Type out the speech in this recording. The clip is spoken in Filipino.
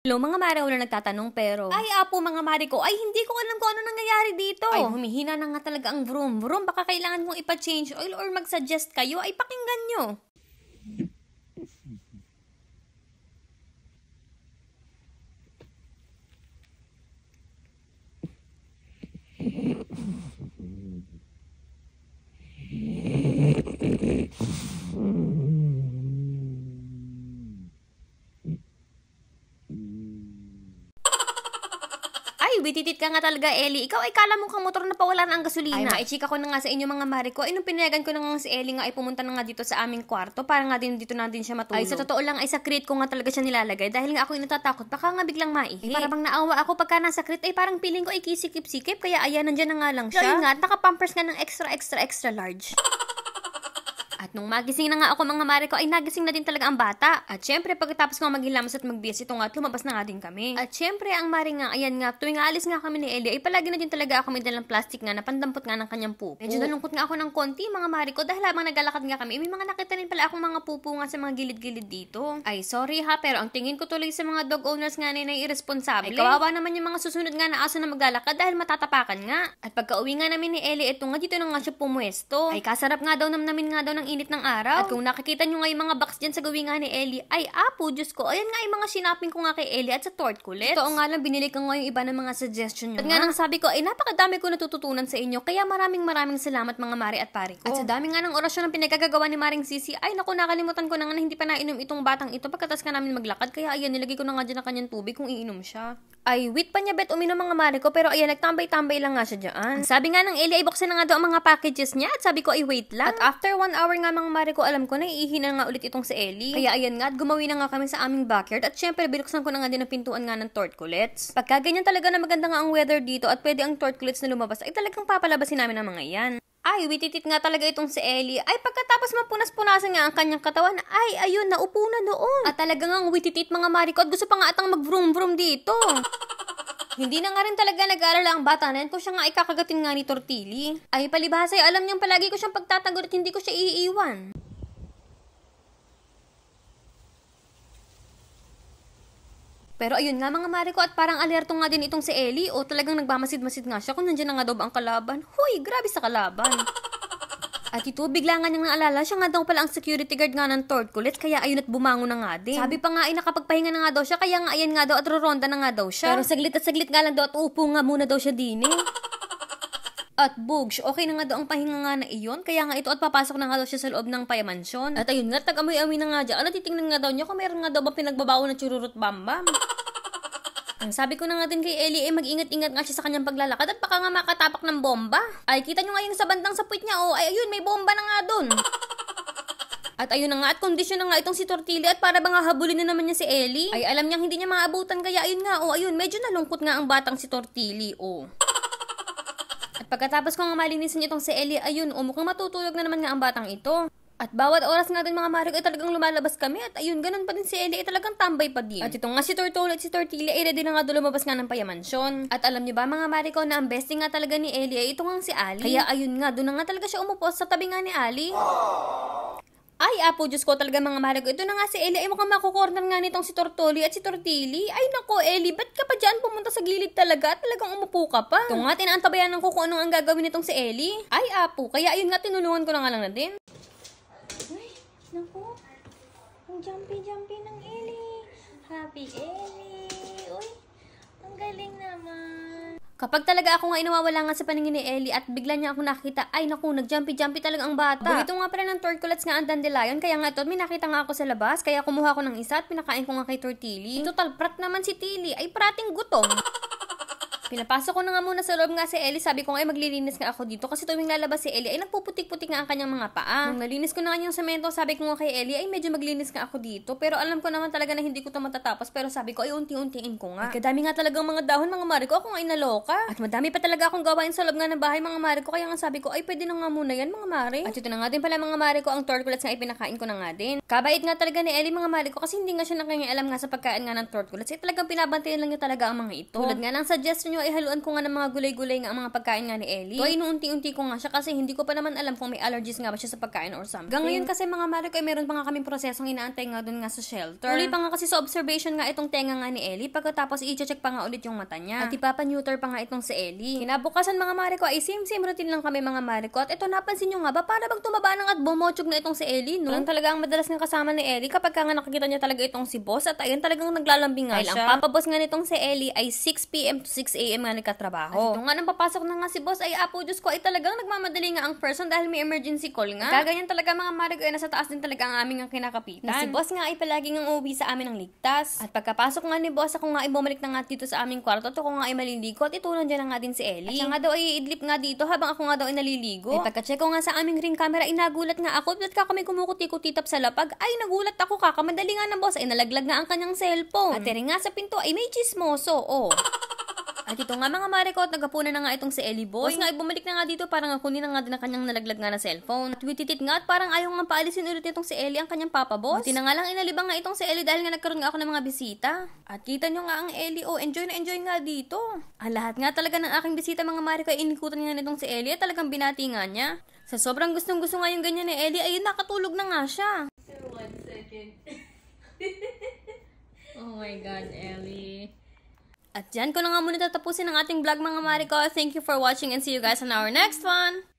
Hello mga mare, wala nagtatanong pero ay apo mga mare ko, ay hindi ko alam kung ano nangyayari dito. Ay humihina na nga talaga ang vroom vroom, baka kailangan kong ipa-change oil or mag-suggest kayo, ay pakinggan nyo. Ay, bititit ka nga talaga, Ellie. Ikaw ay kala mo kang motor na pawala na ang gasolina. Ay, maichika ko na nga sa inyo mga mare ko. Ay, nung pinayagan ko na nga si Ellie nga ay pumunta na nga dito sa aming kwarto para nga din dito na din siya matulog. Ay, sa totoo lang ay sa crate ko nga talaga siya nilalagay dahil nga ako natatakot baka nga biglang maihi. Ay, para bang naawa ako pagka nasa crate ay parang piling ko ay kisikip-sikip kaya ayan, nandyan na nga lang siya. So, yun nga, naka-pampers nga ng extra large. At nung magising na nga ako mga mare ko, ay nagising na din talaga ang bata. At syempre, pagkatapos nga maghilamos at magbihis, ito nga, lumabas na nga din kami. At syempre, ang mare nga, ayan nga, tuwing alis nga kami ni Ellie, ay palagi na din talaga ako may dalang plastic nga na pandampot nga ng kanyang pupo. Medyo nalungkot nga ako ng konti mga mare ko dahil habang naglalakad nga kami, may mga nakita rin pala akong mga pupo nga sa mga gilid-gilid dito. Ay, sorry ha, pero ang tingin ko tuloy sa mga dog owners nga na irresponsible. Ay, kawawa naman yung mga susunod nga na aso na maglalakad dahil matatapakan nga. At pagka uwi nga namin ni Ellie, ito nga dito na nga siya pumuesto. Ay, kasarap nga daw namnamin nga daw ng init ng araw. At kung nakikita nyo nga yung mga box dyan sa gawin nga ni Ellie, ay apo, Diyos ko, ayan nga yung mga sinapin ko nga kay Ellie at sa Torte Culets. Ito nga lang, binili ko nga yung iba ng mga suggestion nyo. At nga nang sabi ko, ay napakadami ko natututunan sa inyo, kaya maraming salamat mga mare at pare ko. At sa dami nga ng orasyon ng pinagkagagawa ni Maring Sisi, ay naku, nakalimutan ko na nga na hindi pa nainom itong batang ito pagkatas ka namin maglakad, kaya ayan, nilagay ko na nga dyan ang kanyang tubig kung iinom siya. Ay, wait pa niya bet uminom mga mare ko, pero ayan, nagtambay-tambay lang nga siya dyan. Sabi nga ng Ellie, ay buksan na nga daw ang mga packages niya, at sabi ko, ay wait lang. At after 1 hour nga mga mare ko, alam ko na iihi na nga ulit itong si Ellie. Kaya ayan nga, at gumawi na nga kami sa aming backyard, at syempre, binuksan ko na nga din ang pintuan nga ng Torte Culets. Pagka ganyan talaga na maganda nga ang weather dito, at pwede ang Torte Culets na lumabas, ay talagang papalabasin namin ang mga yan. Ay, wititit nga talaga itong si Ellie. Ay, pagkatapos mapunas-punasan nga ang kanyang katawan, ay, ayun, naupo na noon. At talaga nga wititit mga mare ko, at gusto pa nga atang mag-vroom-vroom dito. Hindi na nga rin talaga nag-aalala ang bata na yan kung siya nga ay kakagatin nga ni Tortili. Ay, palibhasa ay alam niyang palagi ko siyang pagtatagot at hindi ko siya iiwan. Pero ayun nga mga mare ko, at parang alerto nga din itong si Ellie o talagang nagmamasid-masid nga siya kung nandiyan na nga daw ba ang kalaban. Huy, grabe sa kalaban. At ito, bigla nga niyang naalala, siya nga daw pala ang security guard nga ng Torte Culets, kaya ayun at bumangon na nga din. Sabi pa nga ay nakapagpahinga na nga daw siya, kaya nga ayan nga daw at roronda na nga daw siya. Pero saglit nga lang daw at uupo nga muna daw siya din eh. At bugs, okay na nga daw ang pahinga nga na iyon, kaya nga ito at papasok na nga daw siya sa loob ng payamansyon. At ayun nga, tag-amoy-amoy na nga dyan, natitingnan nga daw niya kung meron nga daw ba pinagbabawo ng chururut bambam. Ang sabi ko na nga din kay Ellie, mag-ingat-ingat nga siya sa kanyang paglalakad at baka nga makatapak ng bomba. Ay, kita nyo nga yung sa bandang sapwit niya, oh, ay ayun, may bomba na nga dun. At ayun na nga, at kondisyon na nga itong si Tortili at para ba nga habulin na naman niya si Ellie. Ay, alam niyang hindi niya maabutan, kaya ayun nga, oh, ayun, medyo nalungkot nga ang batang si Tortili, oh. At pagkatapos ko nga malinisin itong si Ellie, ayun, oh, mukhang matutulog na naman nga ang batang ito. At bawat oras nga din mga mare ko ay talagang lumalabas kami at ayun, ganun pa din si Ellie ay talagang tambay pa din. At ito nga si Tortolo at si Tortilla ay ready na nga doon lumabas nga ng payamansyon. At alam niyo ba mga mare ko na ang bestie nga talaga ni Ellie ay ito nga si Ali. Kaya ayun nga, doon na nga talaga siya umupo sa tabi nga ni Ali. Ay, apo, Diyos ko talaga mga mare ko. Ito na nga si Ellie ay mukhang makukorner nga nitong si Tortoli at si Tortilli. Ay nako, Ellie, ba't ka pa dyan pumunta sa gilid talaga at talagang umupo ka pa? Ito nga, tinaantabayan ko kung anong ang gagawin nitong si Ellie. Ay, apo, kaya ayun nga, tinulungan ko na nga lang na din. Naku, ang jumpy ng Ellie. Happy Ellie. Uy, ang galing naman. Kapag talaga ako nga inawawala nga sa paningin ni Ellie at bigla niya ako nakita, ay naku, nag-jumpy talaga ang bata. Ito nga pala ng Torte Culets nga ang dandelion, kaya nga ito, may nakita nga ako sa labas, kaya kumuha ko ng isa at pinakain ko nga kay Tortili. Total, prat naman si Tili, ay prating gutom. Pinapasok ko na nga muna sa loob nga si Ellie. Sabi ko nga ay maglilinis nga ako dito kasi tuwing lalabas si Ellie ay nagpuputik-putik nga ang kanyang mga paa. Nung nalinis ko na nga yung semento, sabi ko nga kay Ellie ay medyo maglinis nga ako dito. Pero alam ko naman talaga na hindi ko ito matatapos. Pero sabi ko ay unti-untiin ko nga. Ay, kadami nga talagang mga dahon mga mare ko. Ako nga inaloka. At madami pa talaga akong gawain sa loob nga ng bahay mga mare ko. Kaya nga sabi ko ay pwede na nga muna yan mga mare. At ito na nga din pala mga mare ko, ang Torte Culets nga ipinakain ko na nga din. Kabait nga talaga ni Ellie mga mare ko kasi hindi nga siya nakangialam nga sa pagkain nga ng Torte Culets. Ay talagang pinabantayan lang niya talaga ang mga ito. Tulad nga ng suggestion nyo nga ihaluan ko nga ng mga gulay-gulay nga ang mga pagkain nga ni Ellie. So, inuunti-unti ko nga siya kasi hindi ko pa naman alam kung may allergies nga ba siya sa pagkain or something. Hanggang ngayon kasi mga mare ko, meron pa nga kaming prosesong inaantay nga dun nga sa shelter. Tuloy pa nga kasi sa observation nga itong tenga nga ni Ellie, pagkatapos i-check pa nga ulit yung mata niya. At ipapa-neuter pa nga itong si Ellie. Kinabukasan mga mare ko ay same routine lang kami mga mare ko. At ito napansin nyo nga ba, para bang tumaba nang at bumochog na itong si Ellie, no? Walang talaga ang madalas ng kasama ni Ellie kapag nga nakikita niya talaga itong si boss at ayun talagang naglalambing nga siya. Ang papaboss nga nitong si Ellie ay 6 PM to 6 AM nga nagkatrabaho. At ito nga nang papasok na nga si boss ay apo Diyos ko ay talagang nagmamadali nga ang person dahil may emergency call nga. Kaganyan talaga mga mare ko ay nasa taas din talaga ang aming ang kinakapitan. Na si boss nga ay palaging ang uuwi sa amin ng ligtas. At pagkapasok nga ni boss ako nga ay bumalik na nga dito sa aming kwarto at ako nga ay maliligo at ito nandiyan na nga din si Ellie. At siya nga daw ay idlip nga dito habang ako nga daw ay naliligo. At pagka-check ko nga sa aming ring camera ay nagulat nga ako at kami kumukuti-kutitap sa lapag ay nagulat ako kakamadali nga ng boss ay nalaglag nga ang kanyang cellphone. At nga sa pinto ay may chismoso. At ito nga mga mare ko at nagkapunan na nga itong si Ellie boy. Boss nga ay bumalik na nga dito para nga kunin na nga din ang kanyang nalaglag nga na cellphone. At wititit nga at parang ayaw nga paalisin ulit itong si Ellie ang kanyang papa boss. Buti na nga lang inalibang nga itong si Ellie dahil nga nagkaroon nga ako ng mga bisita. At kita nyo nga ang Ellie, enjoy na enjoy nga dito. Ang lahat nga talaga ng aking bisita mga mare ko ay inikutan nga nitong si Ellie at talagang binati nga niya. Sa sobrang gustong-gusto nga yung ganyan ni Ellie ay nakatulog na nga siya. Sir, 1 second. Oh my God, Ellie. At dyan ko na nga muna tatapusin ang ating vlog mga mare ko. Thank you for watching and see you guys on our next one!